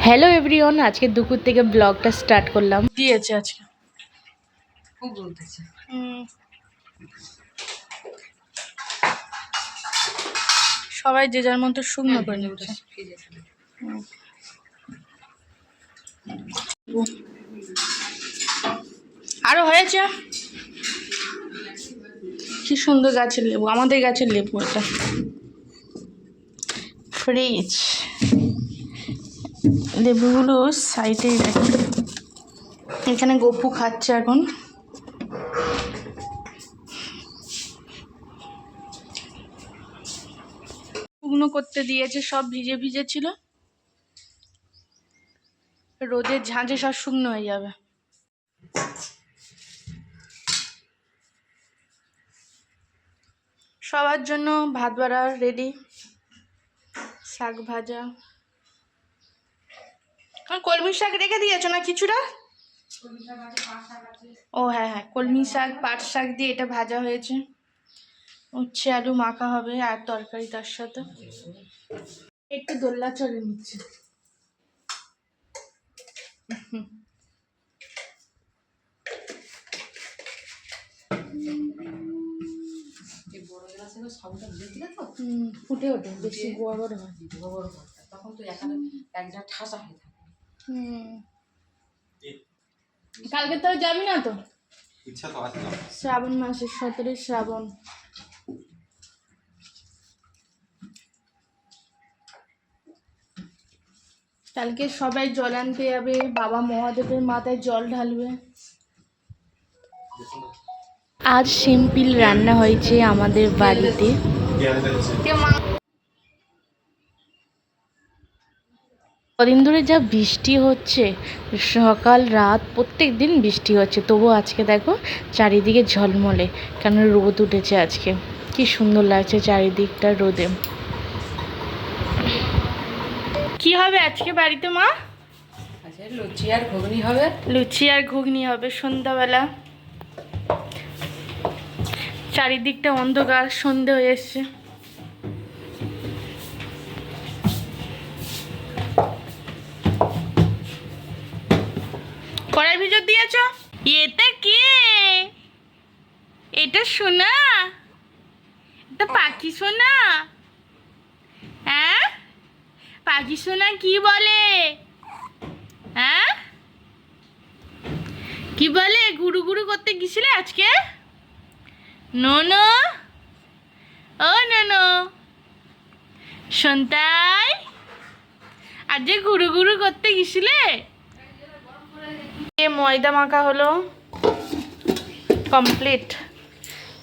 Hello everyone, আজকে দুপুর থেকে ব্লগটা স্টার্ট করলাম। দিয়েছে আজকে খুব বলতেছে। সবাই যে যার মতো শুকনো করে নিচ্ছে। আরো হয়েছে। কি সুন্দর গাছের লেবু, আমাদের গাছের লেবু এটা। ফ্রিজ লেবুগুলো সাইডেই রাখি। এখানে গপু খাচ্ছে এখন। শুকনো করতে দিয়েছে, সব ভিজে ভিজে ছিল, রোদের ঝাঁঝে সব শুকনো হয়ে যাবে। সবার জন্য ভাত বাড়া রেডি, শাক ভাজা। কলমি শাক রেখে দিয়েছো না কিছুটা? ও হ্যাঁ হ্যাঁ, কলমি শাক পাট শাক দিয়ে এটা ভাজা হয়েছে। উচ্ছে আলু মাখা হবে আর তরকারি তার সাথে। একটু দোল্লা চলে নিচ্ছে। ফুটে ওঠে, বেশি বড় বড় হয়, তখন তো এখানে একটা ঠাসা হয়ে থাকে। কালকে তো যাবি না তো? ইচ্ছা তো আছে। শ্রাবণ মাসের 17 শ্রাবণ। কালকে সবাই জল আনতে যাবে, বাবা মহাদেবের মাথায় জল ঢালবে। আজ সিম্পল রান্না হয়েছে আমাদের বাড়িতে। কদিন ধরে যা বৃষ্টি হচ্ছে, সকাল রাত প্রত্যেক দিন বৃষ্টি হচ্ছে, তবুও আজকে দেখো চারিদিকে ঝলমলে, কেন রোদ উঠেছে আজকে। কি সুন্দর লাগছে চারিদিকটা রোদে। কি হবে আজকে বাড়িতে মা? আচ্ছা, লুচি আর ঘুগনি হবে। লুচি আর ঘুগনি হবে সন্ধ্যাবেলা। চারিদিকটা অন্ধকার, সন্ধে হয়ে এসছে। কড়াই ভিতর দিয়েছ? এটা কে? এটা সোনা? এটা পাখি সোনা? হ্যাঁ, পাখি সোনা কি বলে? হ্যাঁ, কি বলে? গুরু গুরু করতে গেছিলে আজকে? নোনো, ও নোনো, সন্তাই, আজকে গুরু গুরু করতে গেছিলে? ময়দা মাখা হলো কমপ্লিট,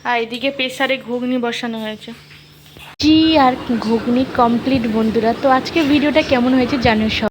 আর এদিকে প্রেসারে ঘুগনি বসানো হয়েছে। জি আর ঘুগনি কমপ্লিট বন্ধুরা। তো আজকে ভিডিওটা কেমন হয়েছে জানিও সব।